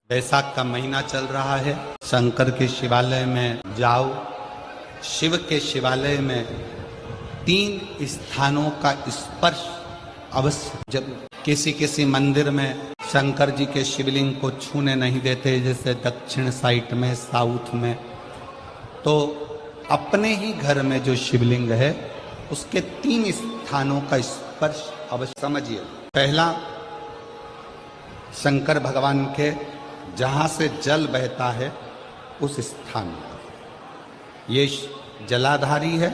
बैसाख का महीना चल रहा है। शंकर के शिवालय में जाओ, शिव के शिवालय में 3 स्थानों का स्पर्श अवश्य। जब किसी किसी मंदिर में शंकर जी के शिवलिंग को छूने नहीं देते, जैसे दक्षिण साइड में, साउथ में, तो अपने ही घर में जो शिवलिंग है उसके 3 स्थानों का स्पर्श अवश्य समझिए। पहला, शंकर भगवान के जहाँ से जल बहता है उस स्थान पर, ये जलाधारी है,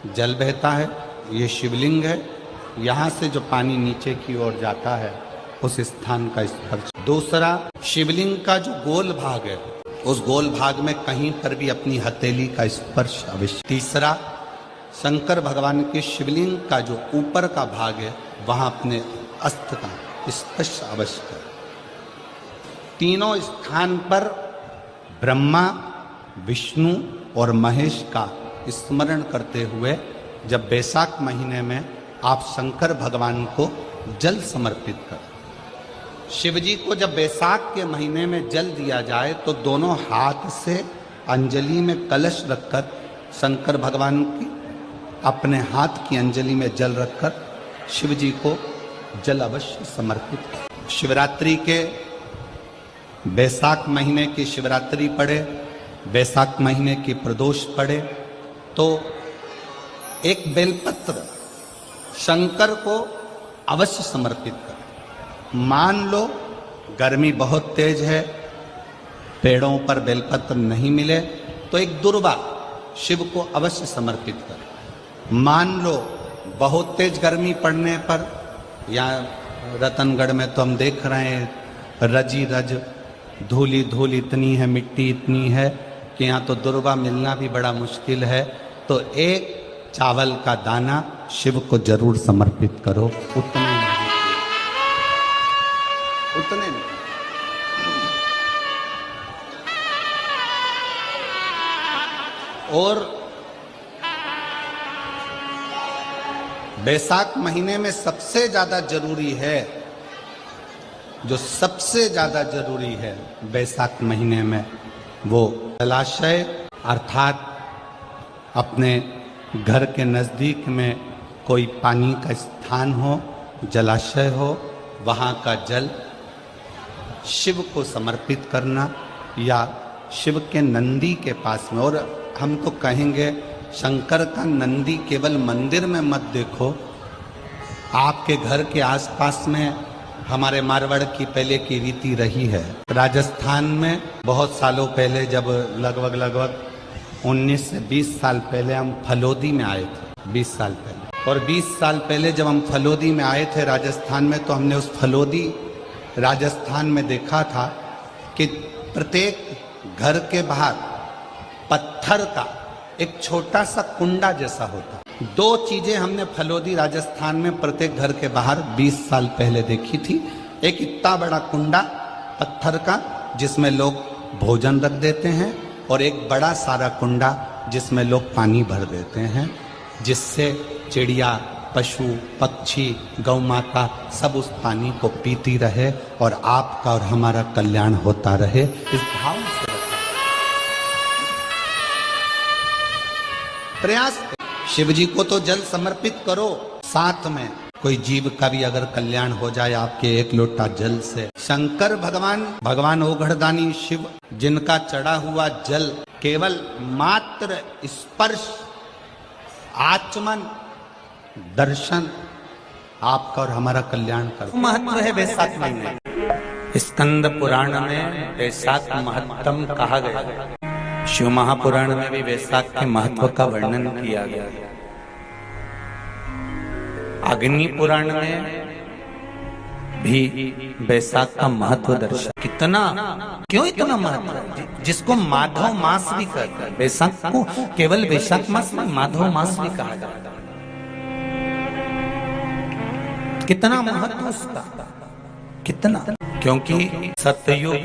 जल बहता है, ये शिवलिंग है, यहाँ से जो पानी नीचे की ओर जाता है उस स्थान का स्पर्श। दूसरा, शिवलिंग का जो गोल भाग है उस गोल भाग में कहीं पर भी अपनी हथेली का स्पर्श अवश्य। तीसरा, शंकर भगवान के शिवलिंग का जो ऊपर का भाग है वहाँ अपने अस्त्र का स्पर्श अवश्य करें। तीनों स्थान पर ब्रह्मा, विष्णु और महेश का स्मरण करते हुए जब बैसाख महीने में आप शंकर भगवान को जल समर्पित करें। शिव जी को जब बैसाख के महीने में जल दिया जाए तो दोनों हाथ से अंजलि में कलश रखकर शंकर भगवान की अपने हाथ की अंजलि में जल रखकर शिव जी को जल अवश्य समर्पित करें। शिवरात्रि के बैसाख महीने की शिवरात्रि पड़े, बैसाख महीने की प्रदोष पड़े तो एक बेलपत्र शंकर को अवश्य समर्पित करें। मान लो गर्मी बहुत तेज है, पेड़ों पर बेलपत्र नहीं मिले तो एक दुर्वा शिव को अवश्य समर्पित करें। मान लो बहुत तेज गर्मी पड़ने पर, या रतनगढ़ में तो हम देख रहे हैं रजी रज, धूली धूल इतनी है, मिट्टी इतनी है कि यहाँ तो दुर्वा मिलना भी बड़ा मुश्किल है, तो एक चावल का दाना शिव को जरूर समर्पित करो। उतने नहीं। और बैसाख महीने में सबसे ज्यादा जरूरी है, जो सबसे ज्यादा जरूरी है बैसाख महीने में, वो जलाशय अर्थात अपने घर के नजदीक में कोई पानी का स्थान हो, जलाशय हो, वहाँ का जल शिव को समर्पित करना, या शिव के नंदी के पास में। और हम तो कहेंगे शंकर का नंदी केवल मंदिर में मत देखो, आपके घर के आसपास में हमारे मारवाड़ की पहले की रीति रही है। राजस्थान में बहुत सालों पहले, जब लगभग 19 से 20 साल पहले हम फलोदी में आए थे, 20 साल पहले, और 20 साल पहले जब हम फलोदी में आए थे राजस्थान में, तो हमने उस फलोदी राजस्थान में देखा था कि प्रत्येक घर के बाहर पत्थर का एक छोटा सा कुंडा जैसा होता। 2 चीजें हमने फलोदी राजस्थान में प्रत्येक घर के बाहर 20 साल पहले देखी थी। एक इतना बड़ा कुंडा पत्थर का जिसमें लोग भोजन रख देते हैं, और एक बड़ा सारा कुंडा जिसमें लोग पानी भर देते हैं, जिससे चिड़िया, पशु, पक्षी, गौ माता सब उस पानी को पीती रहे और आपका और हमारा कल्याण होता रहे। इस भाव से प्रयास शिव जी को तो जल समर्पित करो, साथ में कोई जीव का भी अगर कल्याण हो जाए आपके एक लोटा जल से। शंकर भगवान ओघड़दानी शिव, जिनका चढ़ा हुआ जल केवल मात्र स्पर्श, आचमन, दर्शन आपका और हमारा कल्याण कर। महत्व है बैसाख महीने। स्कंद पुराण में बैसाख महत्तम कहा गया, शिव महापुराण में भी बैसाख के महत्व का वर्णन किया गया। अग्नि पुराण में भी बैसाख का महत्व दर्शा। कितना, क्यों इतना महत्व? जिसको माधव मास भी कहते हैं, बैसाख को केवल बैसाख मास में माधव मास भी कहा जाता है। कितना महत्व उसका, कितना, क्योंकि सत्ययुग,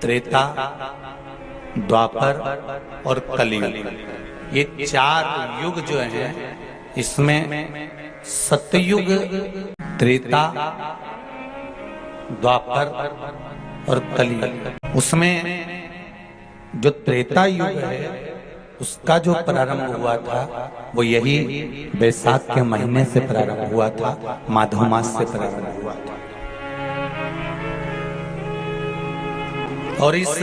त्रेता, द्वापर और कलियुग, ये 4 युग जो हैं, इसमें सत्ययुग, त्रेता द्वापर और कली। उसमें जो त्रेता युग है उसका जो प्रारंभ हुआ था वो यही बैसाख के महीने से प्रारंभ हुआ था, माधव मास से प्रारंभ हुआ था। और इस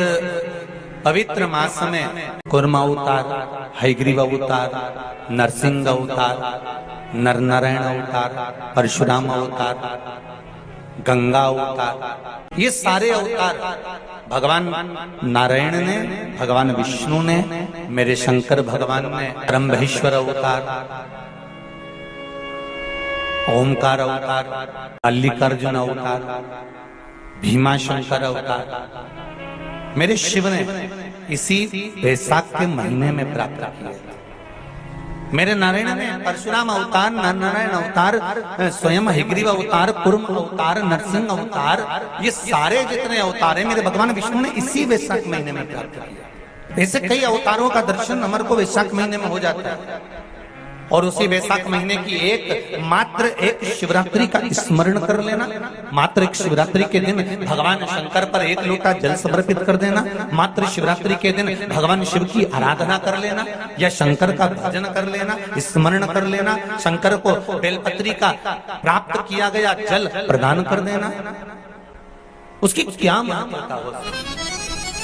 पवित्र मास में कूर्म अवतार, हयग्रीव अवतार, नरसिंह अवतार, नरनारायण अवतार, परशुराम अवतार, गंगा अवतार, ये सारे अवतार भगवान नारायण ने, भगवान विष्णु ने, मेरे शंकर भगवान ने ब्रह्मेश्वर अवतार, ओमकार अवतार, मल्लिकार्जुन अवतार, भीमा शंकर अवतार मेरे शिव ने इसी बैसाख के महीने में प्राप्त किया। मेरे नारायण ने परशुराम अवतार, नारायण अवतार, स्वयं हयग्रीव अवतार, कूर्म अवतार, नरसिंह अवतार, ये सारे जितने अवतार हैं मेरे भगवान विष्णु ने इसी वैशाख महीने में प्राप्त किया। ऐसे कई अवतारों का दर्शन हमारे को वैशाख महीने में हो जाता है। और उसी वैशाख महीने की मात्र एक शिवरात्रि का स्मरण कर लेना, मात्र एक शिवरात्रि के दिन भगवान शंकर पर एक लोटा जल समर्पित कर देना, मात्र शिवरात्रि के दिन भगवान शिव की आराधना कर लेना या शंकर का भजन कर लेना, स्मरण कर लेना, शंकर को बेलपत्री का प्राप्त किया गया जल प्रदान कर देना, उसकी क्या महत्वता हो।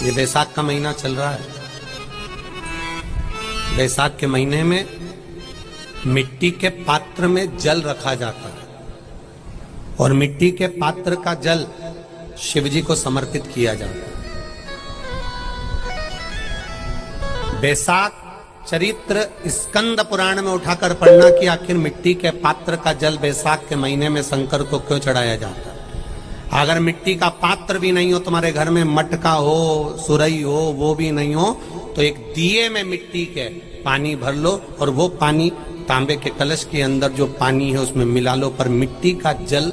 ये वैशाख का महीना चल रहा है। वैशाख के महीने में मिट्टी के पात्र में जल रखा जाता है और मिट्टी के पात्र का जल शिव जी को समर्पित किया जाता है। वैशाख चरित्र स्कंद पुराण में उठाकर पढ़ना कि आखिर मिट्टी के पात्र का जल वैशाख के महीने में शंकर को क्यों चढ़ाया जाता है। अगर मिट्टी का पात्र भी नहीं हो, तुम्हारे घर में मटका हो, सुरई हो, वो भी नहीं हो, तो एक दिए में मिट्टी के पानी भर लो और वो पानी तांबे के कलश के अंदर जो पानी है उसमें मिला लो। पर मिट्टी का जल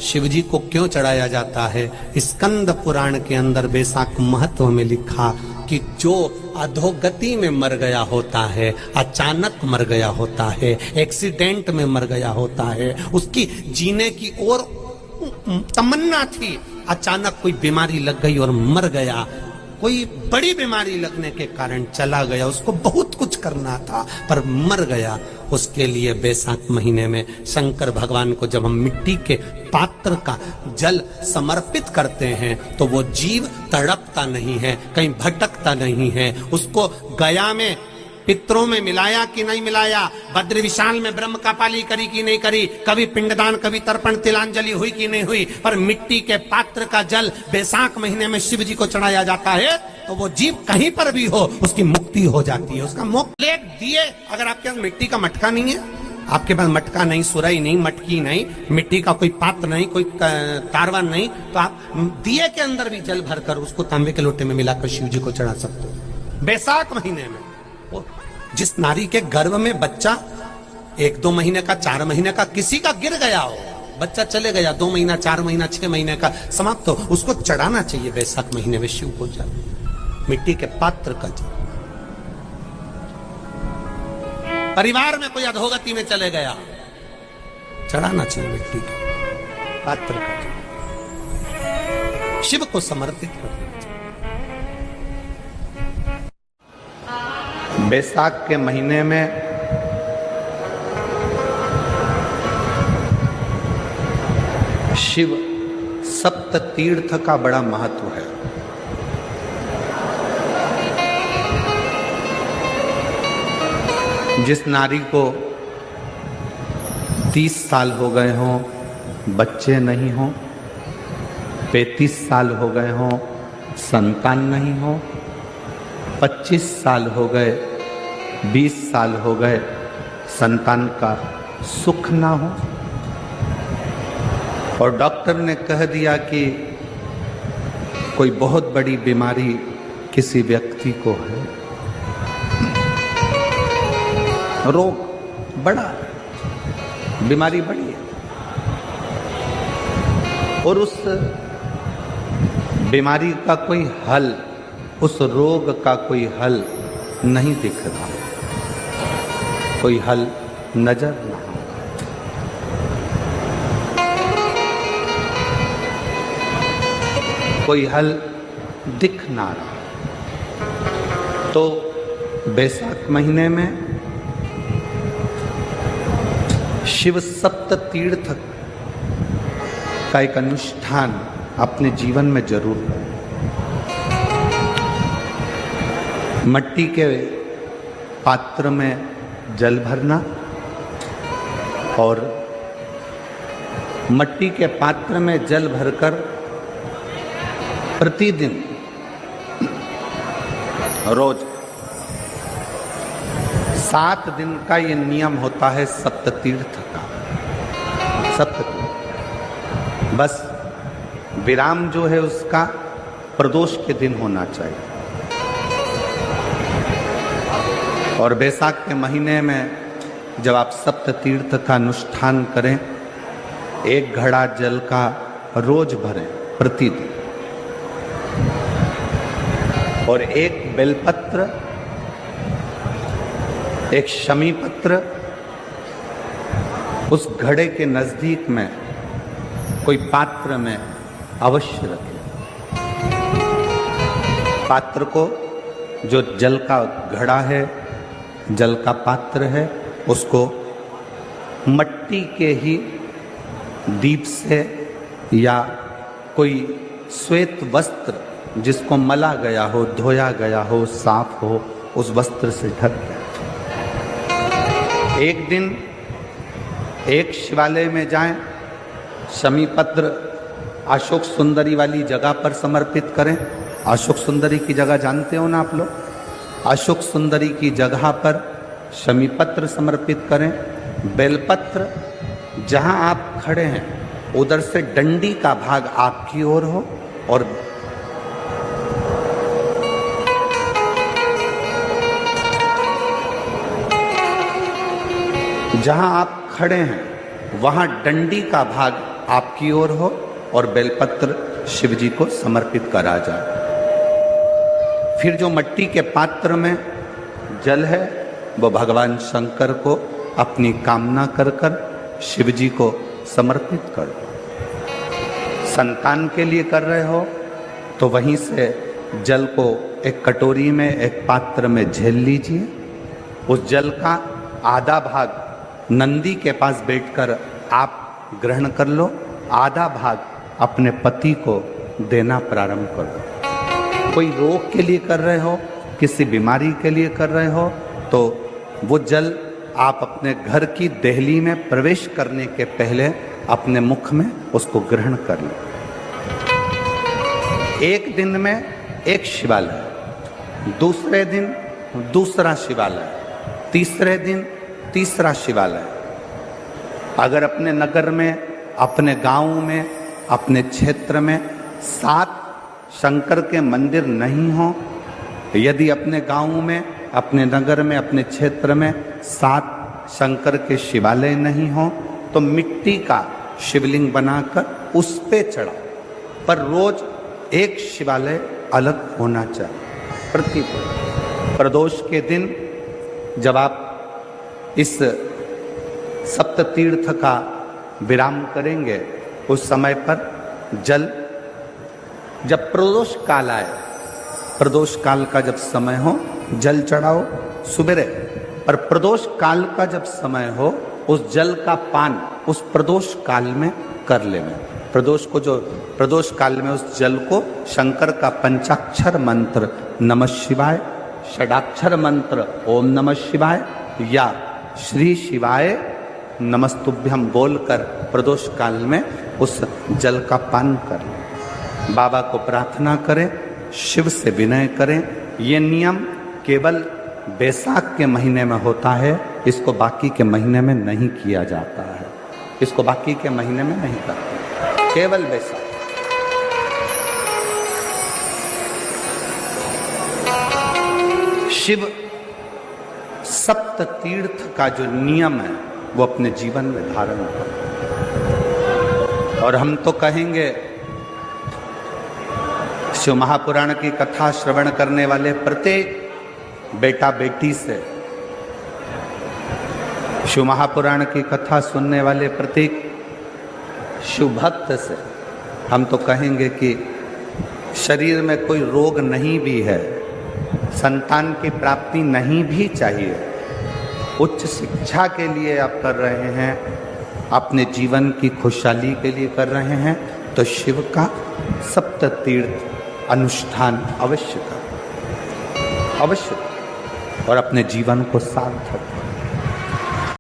शिव जी को क्यों चढ़ाया जाता है, स्कंद पुराण के अंदर वैशाख महत्व में लिखा कि जो अधोगति में मर गया होता है, अचानक मर गया होता है, एक्सीडेंट में मर गया होता है, उसकी जीने की और तमन्ना थी, अचानक कोई बीमारी लग गई और मर गया, कोई बड़ी बीमारी लगने के कारण चला गया, उसको बहुत कुछ करना था पर मर गया, उसके लिए वैशाख महीने में शंकर भगवान को जब हम मिट्टी के पात्र का जल समर्पित करते हैं तो वो जीव तड़पता नहीं है, कहीं भटकता नहीं है। उसको गया में पितरों में मिलाया कि नहीं मिलाया, भद्र विशाल में ब्रह्म का पाली करी कि नहीं करी, कभी पिंडदान, कभी तर्पण, तिलांजलि हुई कि नहीं हुई, पर मिट्टी के पात्र का जल वैशाख महीने में शिव जी को चढ़ाया जाता है तो वो जीव कहीं पर भी हो उसकी मुक्ति हो जाती है, उसका मोक्ष। लेख दिए, अगर आपके पास मिट्टी का मटका नहीं है, आपके पास मटका नहीं, सुराई नहीं, मटकी नहीं, मिट्टी का कोई पात्र नहीं, कोई कारवा नहीं, तो आप दिए के अंदर भी जल भरकर उसको तांबे के लोटे में मिलाकर शिव जी को चढ़ा सकते हो वैशाख महीने में। जिस नारी के गर्भ में बच्चा 1-2 महीने का, 4 महीने का किसी का गिर गया हो, बच्चा चले गया, 2 महीना, 4 महीना, 6 महीने का समाप्त हो, उसको चढ़ाना चाहिए वैशाख महीने में शिव को जल, मिट्टी के पात्र का जल। परिवार में कोई अधोगति में चले गया, चढ़ाना चाहिए मिट्टी के पात्र का जल, शिव को समर्पित करना। वैशाख के महीने में शिव सप्त तीर्थ का बड़ा महत्व है। जिस नारी को 30 साल हो गए हों, बच्चे नहीं हों, 35 साल हो गए हों, संतान नहीं हो, 25 साल हो गए, 20 साल हो गए, संतान का सुख ना हो, और डॉक्टर ने कह दिया कि कोई बहुत बड़ी बीमारी किसी व्यक्ति को है, रोग बड़ा, बीमारी बड़ी है, और उस बीमारी का कोई हल, उस रोग का कोई हल नहीं दिख रहा, कोई हल नजर न कोई हल दिख ना रहा। तो बैसाख महीने में शिव सप्त तीर्थ का एक अनुष्ठान अपने जीवन में जरूर करें। मिट्टी के पात्र में जल भरना और मिट्टी के पात्र में जल भरकर प्रतिदिन रोज 7 दिन का ये नियम होता है सप्ततीर्थ का। सप्ततीर्थ बस विराम जो है उसका प्रदोष के दिन होना चाहिए। और बैसाख के महीने में जब आप सप्ततीर्थ का अनुष्ठान करें, 1 घड़ा जल का रोज भरें प्रतिदिन, और 1 बेलपत्र, 1 शमी पत्र उस घड़े के नजदीक में कोई पात्र में अवश्य रखें। पात्र को, जो जल का घड़ा है, जल का पात्र है, उसको मिट्टी के ही दीप से या कोई श्वेत वस्त्र जिसको मला गया हो, धोया गया हो, साफ हो, उस वस्त्र से ढक दें। एक दिन एक शिवालय में जाएं, शमी पत्र अशोक सुंदरी वाली जगह पर समर्पित करें। अशोक सुंदरी की जगह जानते हो ना आप लोग? अशोक सुंदरी की जगह पर शमी पत्र समर्पित करें। बेलपत्र जहां आप खड़े हैं उधर से डंडी का भाग आपकी ओर हो, और जहां आप खड़े हैं वहां डंडी का भाग आपकी ओर हो और बेलपत्र शिव जी को समर्पित करा जाए। फिर जो मिट्टी के पात्र में जल है वो भगवान शंकर को अपनी कामना कर कर शिव जी को समर्पित कर दो। संतान के लिए कर रहे हो तो वहीं से जल को एक कटोरी में, एक पात्र में झेल लीजिए। उस जल का आधा भाग नंदी के पास बैठकर आप ग्रहण कर लो, आधा भाग अपने पति को देना प्रारंभ कर दो। कोई रोग के लिए कर रहे हो, किसी बीमारी के लिए कर रहे हो, तो वो जल आप अपने घर की देहली में प्रवेश करने के पहले अपने मुख में उसको ग्रहण कर लो। एक दिन में एक शिवालय, दूसरे दिन दूसरा शिवालय, तीसरे दिन तीसरा शिवालय। अगर अपने नगर में, अपने गांव में, अपने क्षेत्र में 7 शंकर के मंदिर नहीं हो, यदि अपने गांव में, अपने नगर में, अपने क्षेत्र में 7 शंकर के शिवालय नहीं हो, तो मिट्टी का शिवलिंग बनाकर उस पे चढ़ाओ। पर रोज एक शिवालय अलग होना चाहिए। प्रतिदिन प्रदोष के दिन जब आप इस सप्ततीर्थ का विराम करेंगे, उस समय पर जल, जब प्रदोष काल आए, प्रदोष काल का जब समय हो जल चढ़ाओ सुबेरे। पर प्रदोष काल का जब समय हो उस जल का पान उस प्रदोष काल में कर लेना। प्रदोष को, जो प्रदोष काल में उस जल को शंकर का पंचाक्षर मंत्र नमः शिवाय, षडाक्षर मंत्र ओम नमः शिवाय या श्री शिवाय नमस्तुभ्यम बोलकर प्रदोष काल में उस जल का पान करें। बाबा को प्रार्थना करें, शिव से विनय करें। ये नियम केवल बैसाख के महीने में होता है, इसको बाकी के महीने में नहीं किया जाता है। इसको बाकी के महीने में नहीं करते, केवल बैसाख। शिव सप्त तीर्थ का जो नियम है वो अपने जीवन में धारण करें। और हम तो कहेंगे, शिव महापुराण की कथा श्रवण करने वाले प्रत्येक बेटा बेटी से, शिव महापुराण की कथा सुनने वाले प्रत्येक शिव भक्त से हम तो कहेंगे कि शरीर में कोई रोग नहीं भी है, संतान की प्राप्ति नहीं भी चाहिए, उच्च शिक्षा के लिए आप कर रहे हैं, अपने जीवन की खुशहाली के लिए कर रहे हैं, तो शिव का सप्त तीर्थ अनुष्ठान अवश्य करें, अवश्य, और अपने जीवन को सार्थक करें।